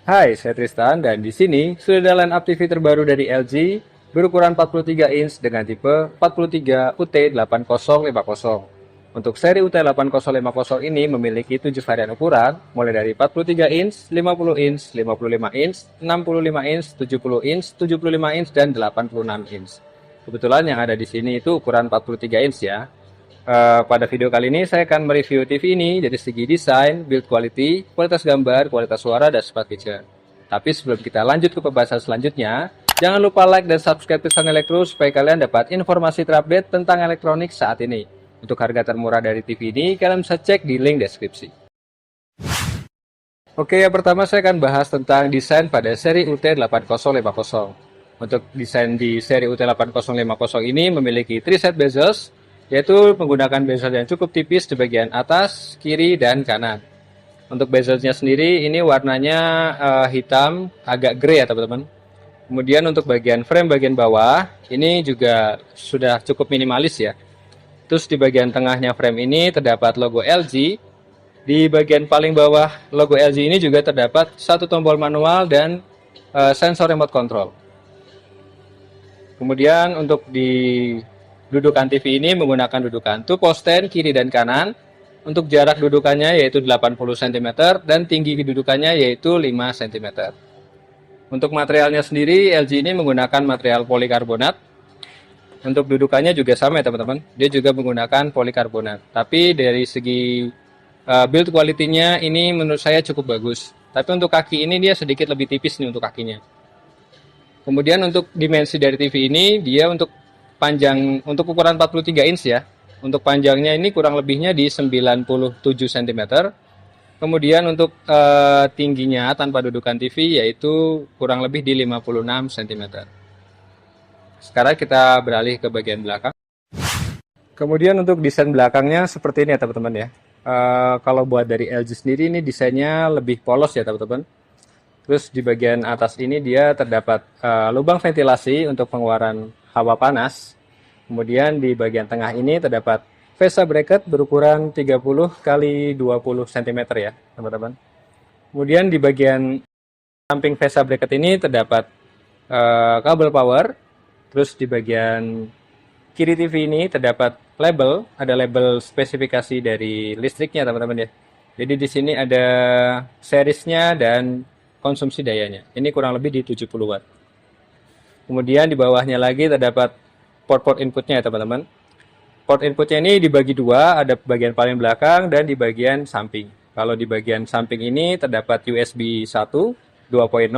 Hai, saya Tristan dan di sini sudah ada line up TV terbaru dari LG berukuran 43 inch dengan tipe 43 UT8050. Untuk seri UT8050 ini memiliki 7 varian ukuran, mulai dari 43 inch, 50 inch, 55 inch, 65 inch, 70 inch, 75 inch, dan 86 inch. Kebetulan yang ada di sini itu ukuran 43 inch ya. Pada video kali ini saya akan mereview TV ini dari segi desain, build quality, kualitas gambar, kualitas suara, dan smart feature. Tapi sebelum kita lanjut ke pembahasan selanjutnya, jangan lupa like dan subscribe channel Elektro supaya kalian dapat informasi terupdate tentang elektronik saat ini. Untuk harga termurah dari TV ini, kalian bisa cek di link deskripsi. Oke, yang pertama saya akan bahas tentang desain pada seri UT8050. Untuk desain di seri UT8050 ini memiliki 3 set bezels, yaitu menggunakan bezel yang cukup tipis di bagian atas, kiri, dan kanan. Untuk bezelnya sendiri ini warnanya hitam, agak grey ya teman-teman. Kemudian untuk bagian frame bagian bawah, ini juga sudah cukup minimalis ya. Terus di bagian tengahnya frame ini terdapat logo LG. Di bagian paling bawah logo LG ini juga terdapat satu tombol manual dan sensor remote control. Kemudian untuk di dudukan TV ini menggunakan dudukan 2 stand kiri dan kanan. Untuk jarak dudukannya yaitu 80 cm dan tinggi kedudukannya yaitu 5 cm. Untuk materialnya sendiri LG ini menggunakan material polikarbonat. Untuk dudukannya juga sama ya teman-teman. Dia juga menggunakan polikarbonat. Tapi dari segi build quality-nya ini menurut saya cukup bagus. Tapi untuk kaki ini dia sedikit lebih tipis nih untuk kakinya. Kemudian untuk dimensi dari TV ini dia untuk panjang untuk ukuran 43 inch ya. Untuk panjangnya ini kurang lebihnya di 97 cm. Kemudian untuk tingginya tanpa dudukan TV yaitu kurang lebih di 56 cm. Sekarang kita beralih ke bagian belakang. Kemudian untuk desain belakangnya seperti ini ya teman-teman ya. Kalau buat dari LG sendiri ini desainnya lebih polos ya teman-teman. Terus di bagian atas ini dia terdapat lubang ventilasi untuk pengeluaran hawa panas. Kemudian di bagian tengah ini terdapat VESA bracket berukuran 30 kali 20 cm ya teman-teman. Kemudian di bagian samping VESA bracket ini terdapat kabel power. Terus di bagian kiri TV ini terdapat label, ada label spesifikasi dari listriknya teman-teman ya. Jadi di sini ada seriesnya dan konsumsi dayanya. Ini kurang lebih di 70 watt. Kemudian di bawahnya lagi terdapat port-port inputnya ya teman-teman. Port inputnya ini dibagi dua, ada bagian paling belakang dan di bagian samping. Kalau di bagian samping ini terdapat USB 1 2.0,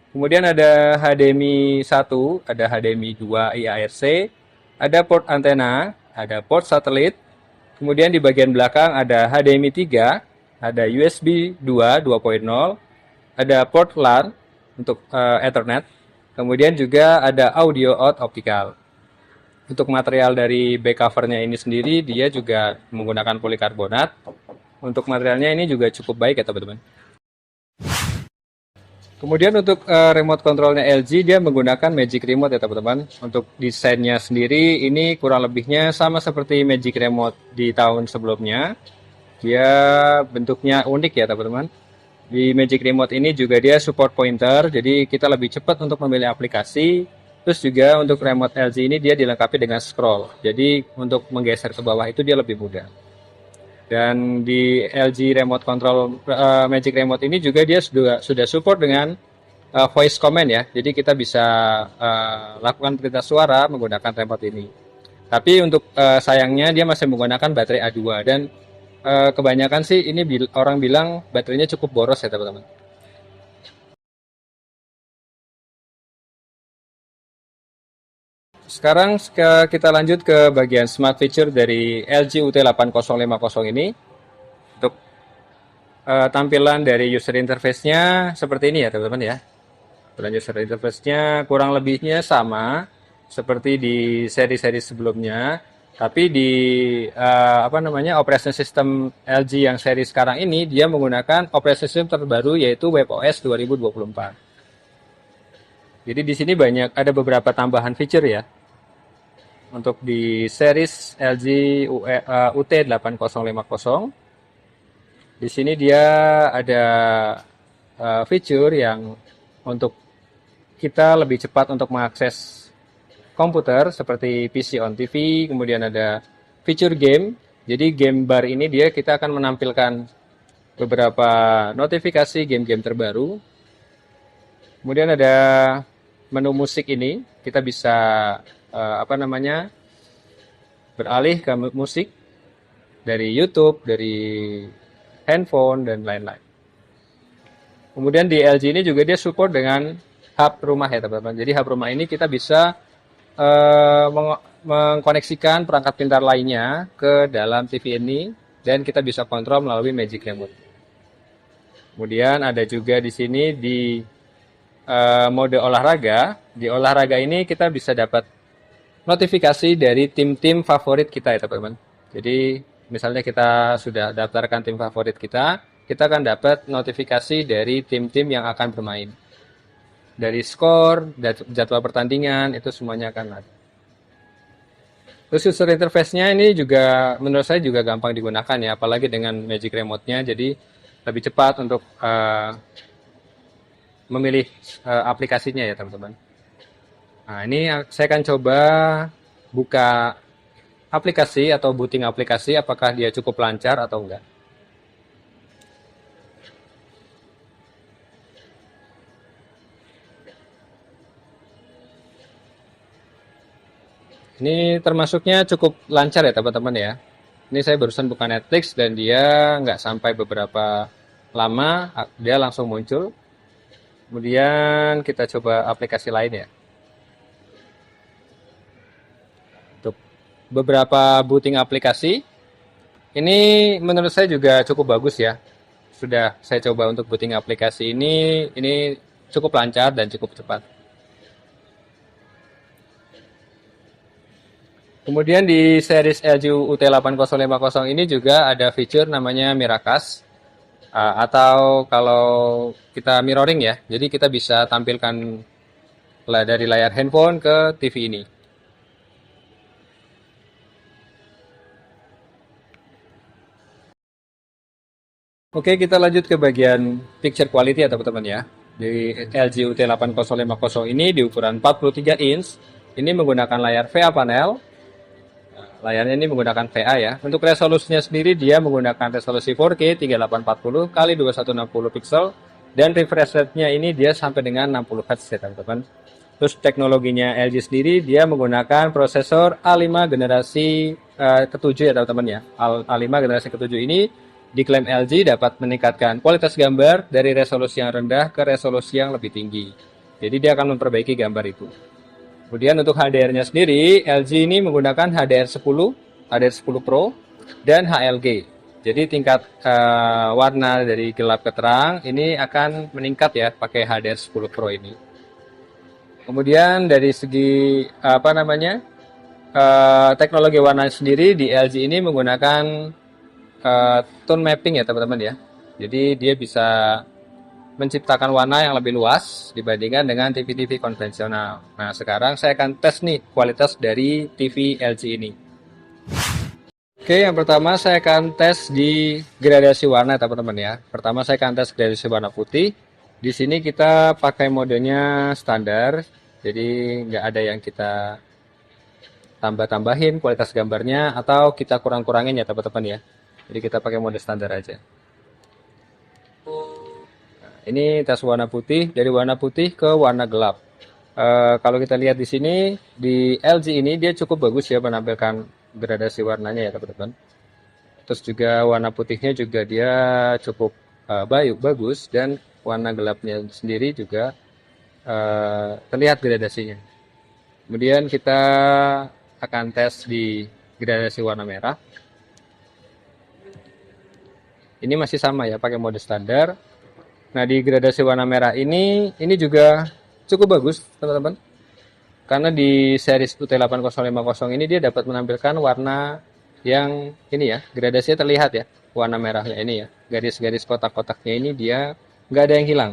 kemudian ada HDMI 1, ada HDMI 2 IARC, ada port antena, ada port satelit, kemudian di bagian belakang ada HDMI 3, ada USB 2 2.0, ada port LAN untuk Ethernet, kemudian juga ada audio out optical. Untuk material dari back covernya ini sendiri dia juga menggunakan polikarbonat. Untuk materialnya ini juga cukup baik ya teman-teman. Kemudian untuk remote controlnya LG dia menggunakan Magic Remote ya teman-teman. Untuk desainnya sendiri ini kurang lebihnya sama seperti Magic Remote di tahun sebelumnya. Dia bentuknya unik ya teman-teman. Di Magic Remote ini juga dia support pointer, jadi kita lebih cepat untuk memilih aplikasi. Terus juga untuk remote LG ini dia dilengkapi dengan scroll, jadi untuk menggeser ke bawah itu dia lebih mudah. Dan di LG Remote Control Magic Remote ini juga dia sudah support dengan voice command ya, jadi kita bisa lakukan perintah suara menggunakan remote ini. Tapi untuk sayangnya dia masih menggunakan baterai A2 dan kebanyakan sih ini orang bilang baterainya cukup boros ya teman-teman. Sekarang kita lanjut ke bagian smart feature dari LG UT8050 ini. Untuk tampilan dari user interface-nya seperti ini ya teman-teman ya. Tampilan user interface-nya kurang lebihnya sama seperti di seri-seri sebelumnya. Tapi di operation system LG yang seri sekarang ini dia menggunakan operation system terbaru yaitu WebOS 2024. Jadi di sini ada beberapa tambahan feature ya. Untuk di series LG UT8050, di sini dia ada fitur yang untuk kita lebih cepat untuk mengakses komputer seperti PC on TV, kemudian ada fitur game. Jadi game bar ini kita akan menampilkan beberapa notifikasi game-game terbaru. Kemudian ada menu musik ini, kita bisa beralih ke musik dari YouTube, dari handphone dan lain-lain. Kemudian di LG ini juga dia support dengan hub rumah ya teman-teman. Jadi hub rumah ini kita bisa mengkoneksikan perangkat pintar lainnya ke dalam TV ini dan kita bisa kontrol melalui Magic Remote. Kemudian ada juga di sini di mode olahraga. Di olahraga ini kita bisa dapat notifikasi dari tim-tim favorit kita ya teman-teman. Jadi misalnya kita sudah daftarkan tim favorit kita akan dapat notifikasi dari tim-tim yang akan bermain. Dari skor, jadwal pertandingan, itu semuanya akan ada. Terus user interface-nya ini juga menurut saya juga gampang digunakan ya, apalagi dengan Magic Remote-nya, jadi lebih cepat untuk memilih aplikasinya ya teman-teman. Nah ini saya akan coba buka aplikasi atau booting aplikasi, apakah dia cukup lancar atau enggak. Ini termasuknya cukup lancar ya teman-teman ya. Ini saya barusan buka Netflix dan dia nggak sampai beberapa lama, dia langsung muncul. Kemudian kita coba aplikasi lain ya. Untuk beberapa booting aplikasi, ini menurut saya juga cukup bagus ya. Sudah saya coba untuk booting aplikasi ini cukup lancar dan cukup cepat. Kemudian di series LG UT8050 ini juga ada fitur namanya Miracast, atau kalau kita mirroring ya, jadi kita bisa tampilkan dari layar handphone ke TV ini. Oke, kita lanjut ke bagian picture quality ya teman-teman ya. Di LG UT8050 ini di ukuran 43 inch, ini menggunakan layar VA panel. Layarnya ini menggunakan VA ya. Untuk resolusinya sendiri dia menggunakan resolusi 4K 3840 x 2160 pixel dan refresh rate-nya ini dia sampai dengan 60 Hz ya teman-teman. Terus teknologinya LG sendiri dia menggunakan prosesor A5 generasi ke-7 ya teman-teman ya. A5 generasi ke-7 ini diklaim LG dapat meningkatkan kualitas gambar dari resolusi yang rendah ke resolusi yang lebih tinggi. Jadi dia akan memperbaiki gambar itu. Kemudian untuk HDR-nya sendiri, LG ini menggunakan HDR10, HDR10 Pro, dan HLG. Jadi tingkat warna dari gelap ke terang ini akan meningkat ya pakai HDR10 Pro ini. Kemudian dari segi teknologi warna sendiri di LG ini menggunakan tone mapping ya teman-teman ya. Jadi dia bisa menciptakan warna yang lebih luas dibandingkan dengan TV-TV konvensional. Nah, sekarang saya akan tes nih kualitas dari TV LG ini. Oke, yang pertama saya akan tes di gradasi warna teman-teman ya. Pertama saya akan tes gradasi warna putih. Di sini kita pakai modenya standar, jadi nggak ada yang kita tambah-tambahin kualitas gambarnya atau kita kurang-kurangin ya teman-teman ya. Jadi kita pakai mode standar aja. Ini tes warna putih, dari warna putih ke warna gelap. Kalau kita lihat di sini, di LG ini dia cukup bagus ya menampilkan gradasi warnanya ya teman-teman. Terus juga warna putihnya juga dia cukup bagus dan warna gelapnya sendiri juga terlihat gradasinya. Kemudian kita akan tes di gradasi warna merah. Ini masih sama ya, pakai mode standar. Nah, di gradasi warna merah ini juga cukup bagus, teman-teman. Karena di series UT8050 ini dia dapat menampilkan warna yang ini ya, gradasinya terlihat ya, warna merahnya ini ya. Garis-garis kotak-kotaknya ini dia nggak ada yang hilang.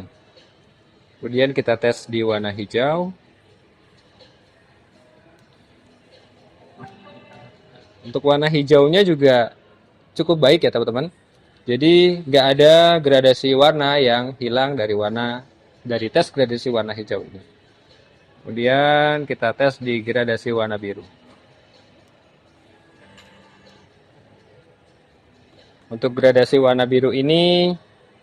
Kemudian kita tes di warna hijau. Untuk warna hijaunya juga cukup baik ya, teman-teman. Jadi nggak ada gradasi warna yang hilang dari tes gradasi warna hijau ini. Kemudian kita tes di gradasi warna biru. Untuk gradasi warna biru ini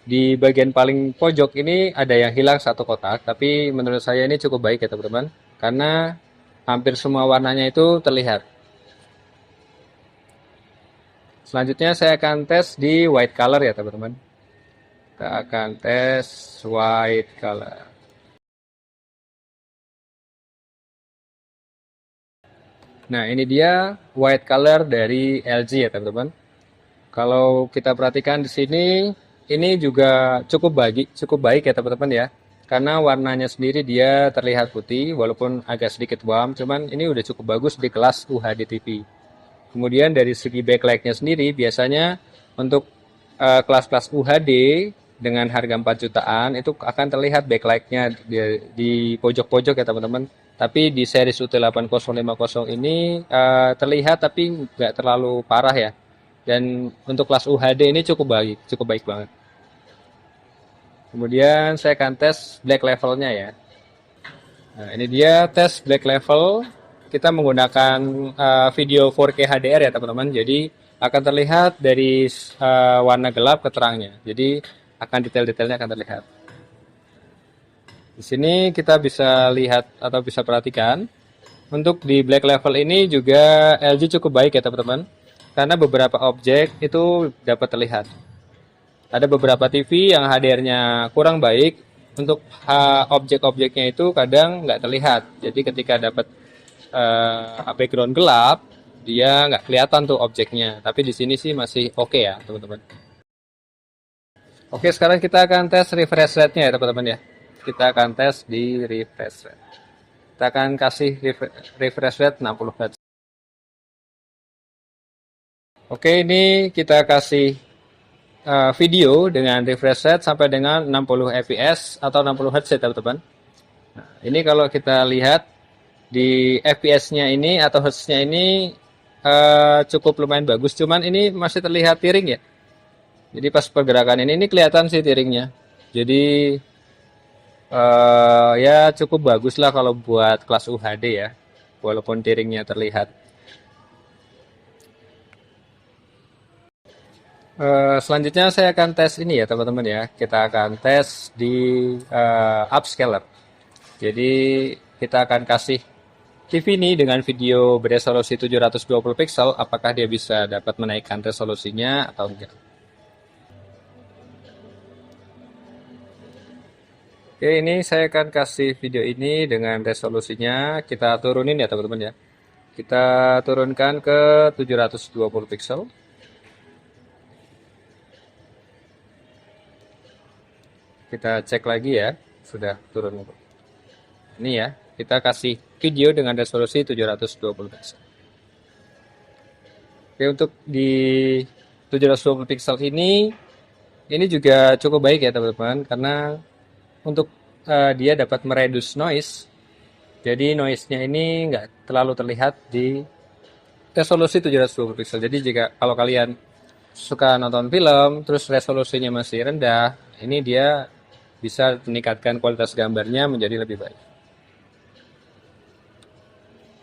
di bagian paling pojok ini ada yang hilang satu kotak, tapi menurut saya ini cukup baik ya teman-teman, karena hampir semua warnanya itu terlihat. Selanjutnya saya akan tes di white color ya teman-teman. Kita akan tes white color. Nah, ini dia white color dari LG ya teman-teman. Kalau kita perhatikan di sini, ini juga cukup baik ya teman-teman ya. Karena warnanya sendiri dia terlihat putih, walaupun agak sedikit warm, cuman ini udah cukup bagus di kelas UHD TV. Kemudian dari segi backlightnya sendiri, biasanya untuk kelas-kelas UHD dengan harga 4 jutaan itu akan terlihat backlightnya di pojok-pojok ya teman-teman. Tapi di series UT8050 ini terlihat tapi nggak terlalu parah ya. Dan untuk kelas UHD ini cukup baik banget. Kemudian saya akan tes black levelnya ya. Nah, ini dia tes black level. Kita menggunakan video 4K HDR ya teman-teman. Jadi akan terlihat dari warna gelap ke terangnya. Jadi akan detail-detailnya akan terlihat. Di sini kita bisa lihat atau bisa perhatikan untuk di black level ini juga LG cukup baik ya teman-teman. Karena beberapa objek itu dapat terlihat. Ada beberapa TV yang HDR-nya kurang baik, untuk objek-objeknya itu kadang nggak terlihat. Jadi ketika dapat background gelap, dia nggak kelihatan tuh objeknya. Tapi di sini sih masih oke ya teman-teman. Oke, sekarang kita akan tes refresh rate-nya ya teman-teman ya. Kita akan tes di refresh rate. Kita akan kasih refresh rate 60 Hz. Oke, ini kita kasih video dengan refresh rate sampai dengan 60 fps atau 60 Hz ya teman-teman. Nah, ini kalau kita lihat di FPS-nya ini atau Hz-nya ini cukup lumayan bagus, cuman ini masih terlihat tiring ya. Jadi pas pergerakan ini kelihatan sih tiringnya. Jadi ya cukup bagus lah kalau buat kelas UHD ya, walaupun tiringnya terlihat. Selanjutnya saya akan tes ini ya teman-teman ya. Kita akan tes di upscaler. Jadi kita akan kasih TV ini dengan video beresolusi 720 pixel, apakah dia bisa dapat menaikkan resolusinya atau enggak. Oke, ini saya akan kasih video ini dengan resolusinya, kita turunin ya teman-teman ya. Kita turunkan ke 720 pixel. Kita cek lagi ya, sudah turun. Ini ya, kita kasih video dengan resolusi 720 pixel. Oke, untuk di 720 pixel ini juga cukup baik ya teman-teman, karena untuk dia dapat mereduce noise. Jadi noise-nya ini nggak terlalu terlihat di resolusi 720 pixel. Jadi jika kalau kalian suka nonton film, terus resolusinya masih rendah, ini dia bisa meningkatkan kualitas gambarnya menjadi lebih baik.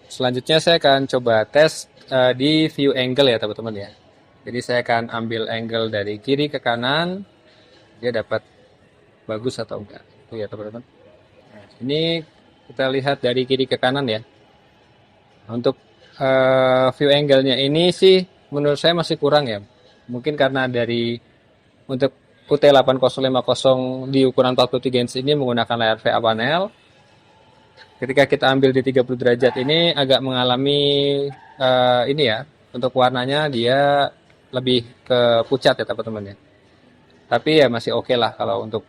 Selanjutnya saya akan coba tes di view angle ya teman-teman ya. Jadi saya akan ambil angle dari kiri ke kanan, dia dapat bagus atau enggak. Itu ya teman-teman. Ini kita lihat dari kiri ke kanan ya. Untuk view angle-nya ini sih menurut saya masih kurang ya. Mungkin karena dari untuk UT8050 di ukuran 43 inch ini menggunakan layar VA panel. Ketika kita ambil di 30 derajat ini agak mengalami ini ya, untuk warnanya dia lebih ke pucat ya teman-teman ya. Tapi ya masih oke lah kalau untuk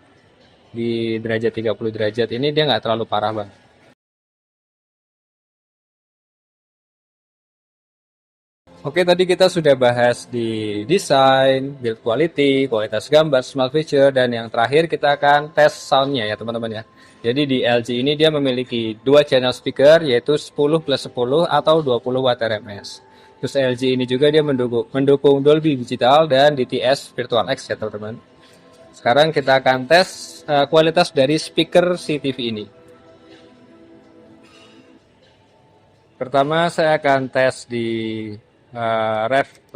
di derajat 30 derajat ini dia nggak terlalu parah banget. Oke, tadi kita sudah bahas di desain, build quality, kualitas gambar, smart feature, dan yang terakhir kita akan tes soundnya ya teman-teman ya. Jadi di LG ini dia memiliki dua channel speaker yaitu 10 plus 10 atau 20 watt RMS. Terus LG ini juga dia mendukung Dolby Digital dan DTS Virtual X ya teman-teman. Sekarang kita akan tes kualitas dari speaker si TV ini. Pertama saya akan tes di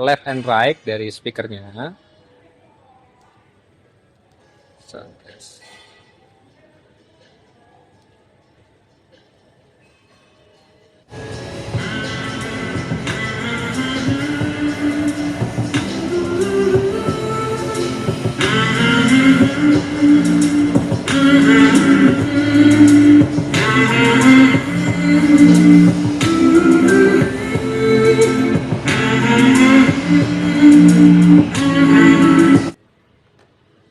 left and right dari speakernya.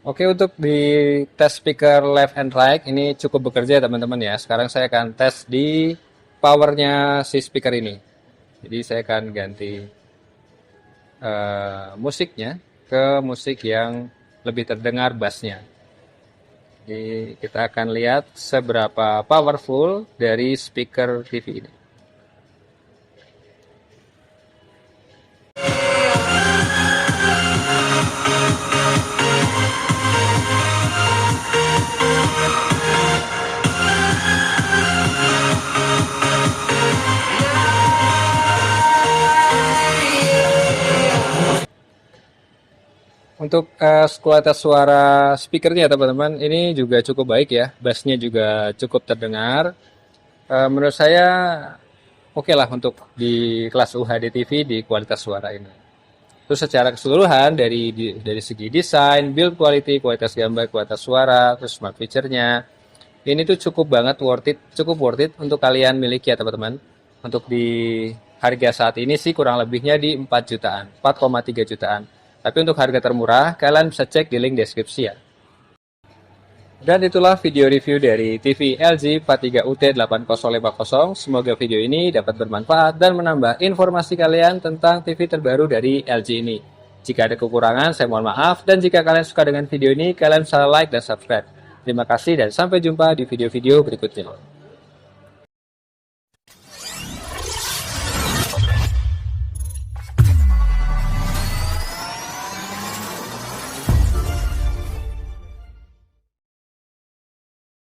Oke, untuk di tes speaker left and right ini cukup bekerja teman-teman ya. Sekarang saya akan tes di powernya si speaker ini. Jadi saya akan ganti musiknya ke musik yang lebih terdengar bassnya. Jadi kita akan lihat seberapa powerful dari speaker TV ini. Untuk kualitas suara speakernya teman-teman, ini juga cukup baik ya. Bassnya juga cukup terdengar. Menurut saya oke lah untuk di kelas UHD TV di kualitas suara ini. Terus secara keseluruhan dari segi desain, build quality, kualitas gambar, kualitas suara, terus smart feature-nya, ini tuh cukup banget cukup worth it untuk kalian miliki ya teman-teman. Untuk di harga saat ini sih kurang lebihnya di 4 jutaan, 4,3 jutaan. Tapi untuk harga termurah, kalian bisa cek di link deskripsi ya. Dan itulah video review dari TV LG 43UT8050. Semoga video ini dapat bermanfaat dan menambah informasi kalian tentang TV terbaru dari LG ini. Jika ada kekurangan, saya mohon maaf. Dan jika kalian suka dengan video ini, kalian bisa like dan subscribe. Terima kasih dan sampai jumpa di video-video berikutnya.